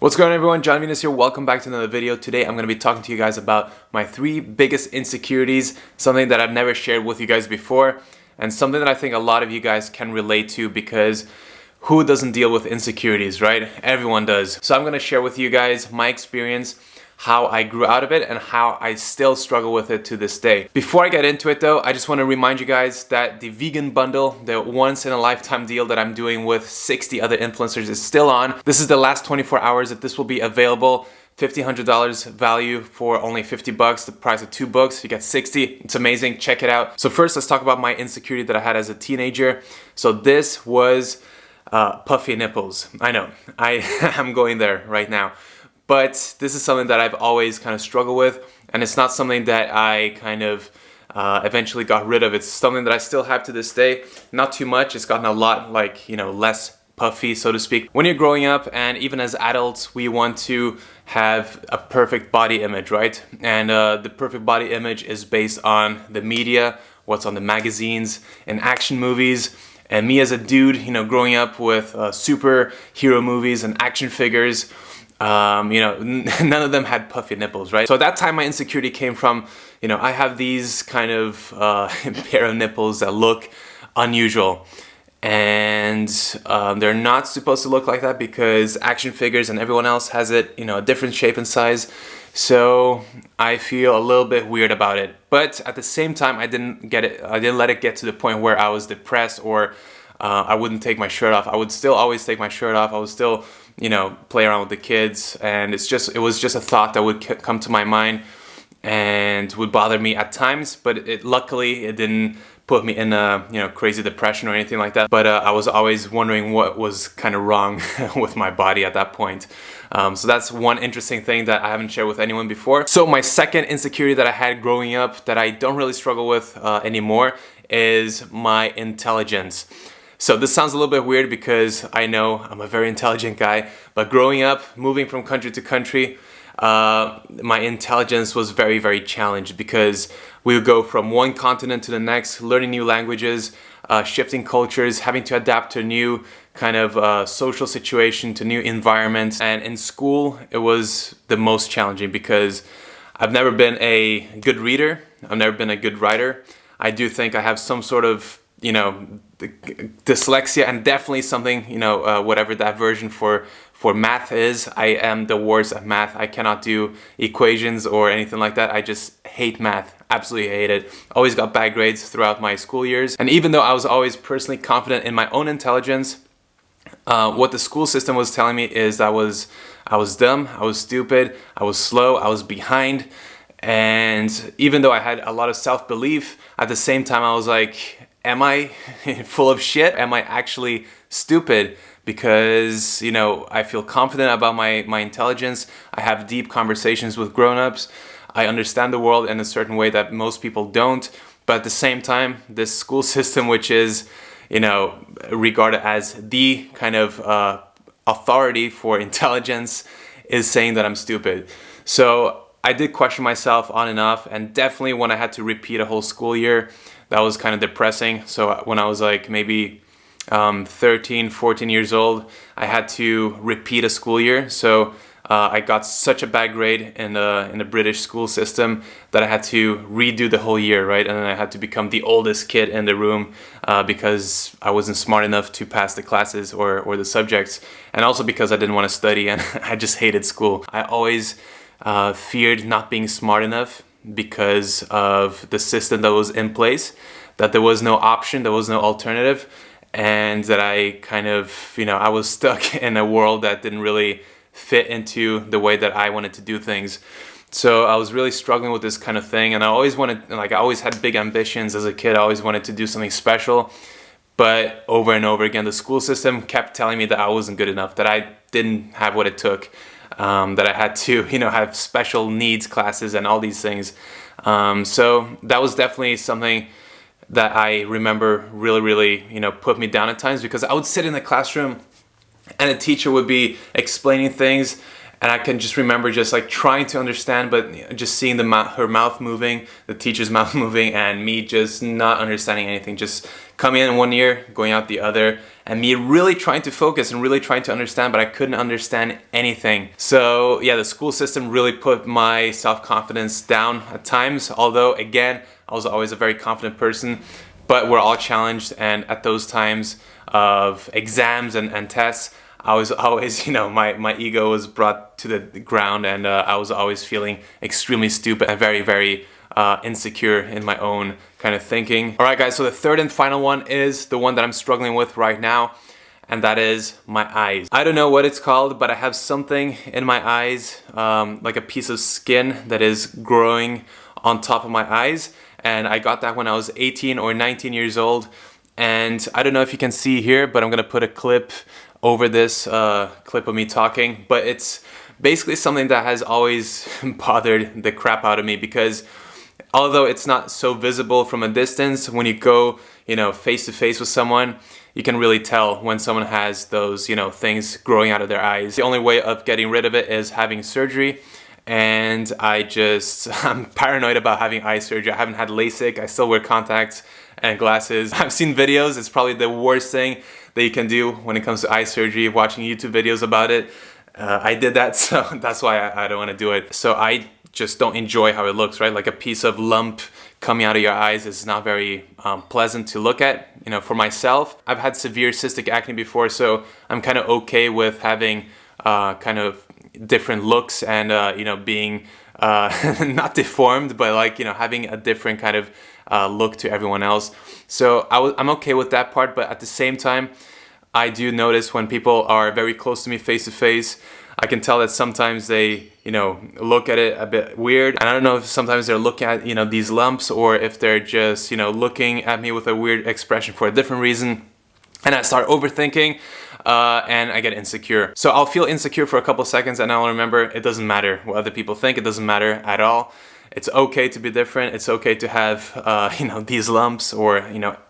What's going on, everyone? Jon Venus here. Welcome back to another video. Today I'm going to be talking to you guys about my 3 biggest insecurities, something that I've never shared with you guys before, and something that I think a lot of you guys can relate to because who doesn't deal with insecurities, right? Everyone does. So I'm going to share with you guys my experience, how I grew out of it, and how I still struggle with it to this day. Before I get into it though, I just want to remind you guys that the vegan bundle, the once in a lifetime deal that I'm doing with 60 other influencers is still on. This is the last 24 hours that this will be available. $1,500 value for only 50 bucks, the price of 2 books. You get 60. It's amazing. Check it out. So first, let's talk about my insecurity that I had as a teenager. So this was puffy nipples. I know, I'm going there right now. But this is something that I've always kind of struggled with, and it's not something that I kind of eventually got rid of. It's something that I still have to this day. Not too much. It's gotten a lot, less puffy, so to speak. When you're growing up, and even as adults, we want to have a perfect body image, right? And the perfect body image is based on the media, what's on the magazines and action movies. And me as a dude, growing up with superhero movies and action figures, none of them had puffy nipples, right? So at that time, my insecurity came from, I have these kind of pair of nipples that look unusual. And they're not supposed to look like that because action figures and everyone else has it, a different shape and size. So I feel a little bit weird about it. But at the same time, I didn't let it get to the point where I was depressed or I wouldn't take my shirt off. I would still always take my shirt off. I would still, play around with the kids. And it was just a thought that would come to my mind and would bother me at times. But luckily, it didn't put me in a crazy depression or anything like that. But I was always wondering what was kind of wrong with my body at that point. So that's one interesting thing that I haven't shared with anyone before. So my second insecurity that I had growing up that I don't really struggle with anymore is my intelligence. So this sounds a little bit weird because I know I'm a very intelligent guy, but growing up, moving from country to country, my intelligence was very, very challenged because we would go from one continent to the next, learning new languages, shifting cultures, having to adapt to a new kind of social situation, to new environments. And in school, it was the most challenging because I've never been a good reader. I've never been a good writer. I do think I have some sort of dyslexia, and definitely something, whatever that version for math is. I am the worst at math. I cannot do equations or anything like that. I just hate math. Absolutely hate it. Always got bad grades throughout my school years. And even though I was always personally confident in my own intelligence, what the school system was telling me is I was dumb, I was stupid, I was slow, I was behind. And even though I had a lot of self-belief, at the same time I was like, am I full of shit? Am I actually stupid? Because, I feel confident about my intelligence. I have deep conversations with grown-ups. I understand the world in a certain way that most people don't. But at the same time, this school system, which is, regarded as the kind of authority for intelligence, is saying that I'm stupid. So I did question myself on and off, and definitely when I had to repeat a whole school year, that was kind of depressing. So when I was like maybe 13, 14 years old, I had to repeat a school year. So I got such a bad grade in the British school system that I had to redo the whole year, right? And then I had to become the oldest kid in the room because I wasn't smart enough to pass the classes or the subjects. And also because I didn't want to study and I just hated school. I always feared not being smart enough because of the system that was in place, that there was no option, there was no alternative, and that I kind of, I was stuck in a world that didn't really fit into the way that I wanted to do things. So I was really struggling with this kind of thing, and I always had big ambitions as a kid. I always wanted to do something special, but over and over again, the school system kept telling me that I wasn't good enough, that I didn't have what it took. That I had to, have special needs classes and all these things. So that was definitely something that I remember really, really, put me down at times because I would sit in the classroom and a teacher would be explaining things And I can just remember just like trying to understand, but just seeing her mouth moving, the teacher's mouth moving, and me just not understanding anything, just coming in one ear, going out the other, and me really trying to focus and really trying to understand, but I couldn't understand anything. So yeah, the school system really put my self-confidence down at times, although again, I was always a very confident person, but we're all challenged, and at those times of exams and tests, I was always, my ego was brought to the ground, and I was always feeling extremely stupid and very, very insecure in my own kind of thinking. All right, guys, so the third and final one is the one that I'm struggling with right now, and that is my eyes. I don't know what it's called, but I have something in my eyes, like a piece of skin that is growing on top of my eyes, and I got that when I was 18 or 19 years old. And I don't know if you can see here, but I'm gonna put a clip over this clip of me talking, but it's basically something that has always bothered the crap out of me, because although it's not so visible from a distance, when you go, face to face with someone, you can really tell when someone has those, things growing out of their eyes. The only way of getting rid of it is having surgery, and I'm paranoid about having eye surgery. I haven't had LASIK, I still wear contacts and glasses. I've seen videos, it's probably the worst thing that you can do when it comes to eye surgery, watching YouTube videos about it. I did that, so that's why I don't want to do it. So I just don't enjoy how it looks, right? Like a piece of lump coming out of your eyes is not very pleasant to look at, for myself. I've had severe cystic acne before, so I'm kind of okay with having kind of different looks and, being not deformed, but like, having a different kind of look to everyone else. So I'm okay with that part, but at the same time, I do notice when people are very close to me face to face, I can tell that sometimes they, look at it a bit weird. And I don't know if sometimes they're looking at, these lumps, or if they're just, looking at me with a weird expression for a different reason. And I start overthinking, and I get insecure. So I'll feel insecure for a couple seconds, and I'll remember it doesn't matter what other people think. It doesn't matter at all. It's okay to be different. It's okay to have, these lumps or,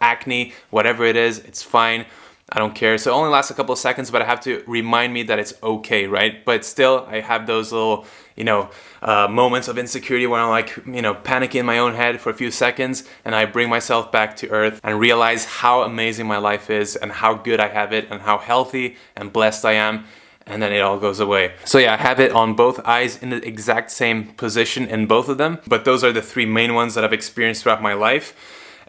acne, whatever it is, it's fine. I don't care. So it only lasts a couple of seconds, but I have to remind me that it's okay, right? But still, I have those little, moments of insecurity where I'm like, panicking in my own head for a few seconds, and I bring myself back to earth and realize how amazing my life is and how good I have it and how healthy and blessed I am. And then it all goes away. So yeah, I have it on both eyes in the exact same position in both of them. But those are the three main ones that I've experienced throughout my life.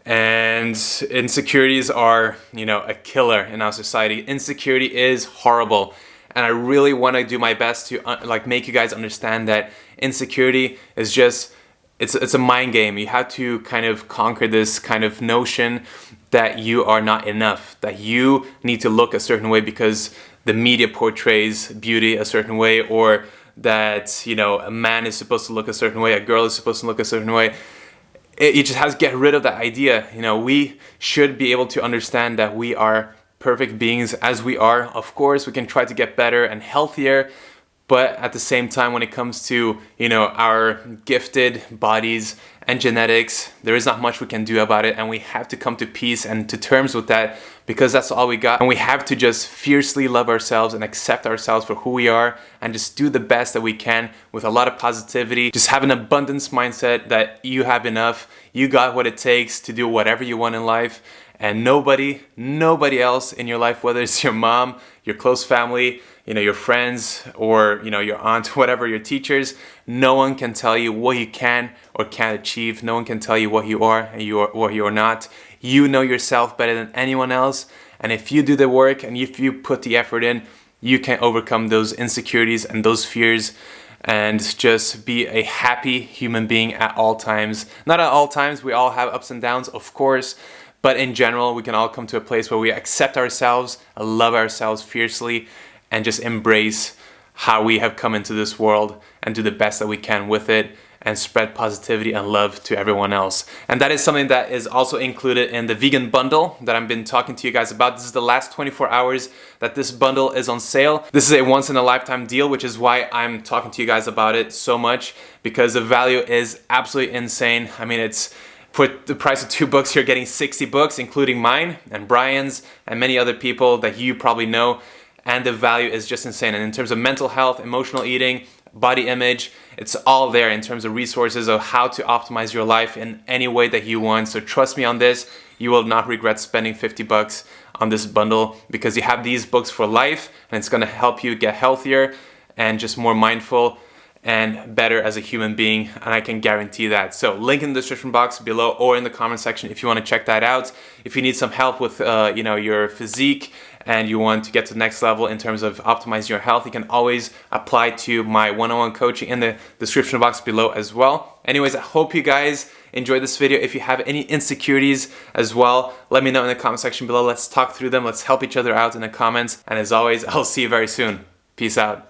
And insecurities are, a killer in our society. Insecurity is horrible. And I really want to do my best to make you guys understand that insecurity is just, it's a mind game. You have to kind of conquer this kind of notion that you are not enough, that you need to look a certain way because the media portrays beauty a certain way, or that, a man is supposed to look a certain way, a girl is supposed to look a certain way. You just have to get rid of that idea. We should be able to understand that we are perfect beings as we are. Of course, we can try to get better and healthier, but at the same time, when it comes to, our gifted bodies and genetics, there is not much we can do about it, and we have to come to peace and to terms with that, because that's all we got. And we have to just fiercely love ourselves and accept ourselves for who we are, and just do the best that we can with a lot of positivity. Just have an abundance mindset that you have enough, you got what it takes to do whatever you want in life, and nobody else in your life, whether it's your mom, your close family, your friends, or your aunt, whatever, your teachers, no one can tell you what you can or can't achieve. No one can tell you what you are and what you are not. You know yourself better than anyone else, and if you do the work and if you put the effort in, you can overcome those insecurities and those fears and just be a happy human being at all times. Not at all times, we all have ups and downs, of course, but in general, we can all come to a place where we accept ourselves, love ourselves fiercely, and just embrace how we have come into this world and do the best that we can with it and spread positivity and love to everyone else. And that is something that is also included in the vegan bundle that I've been talking to you guys about. This is the last 24 hours that this bundle is on sale. This is a once in a lifetime deal, which is why I'm talking to you guys about it so much, because the value is absolutely insane. I mean, it's for the price of 2 books, you're getting 60 books, including mine and Brian's and many other people that you probably know. and the value is just insane. And in terms of mental health, emotional eating, body image, it's all there in terms of resources of how to optimize your life in any way that you want. So trust me on this, you will not regret spending 50 bucks on this bundle, because you have these books for life, and it's gonna help you get healthier and just more mindful and better as a human being, and I can guarantee that. So link in the description box below or in the comment section if you want to check that out. If you need some help with your physique and you want to get to the next level in terms of optimizing your health, you can always apply to my one-on-one coaching in the description box below as well. Anyways, I hope you guys enjoyed this video. If you have any insecurities as well, let me know in the comment section below. Let's talk through them. Let's help each other out in the comments. And as always, I'll see you very soon. Peace out.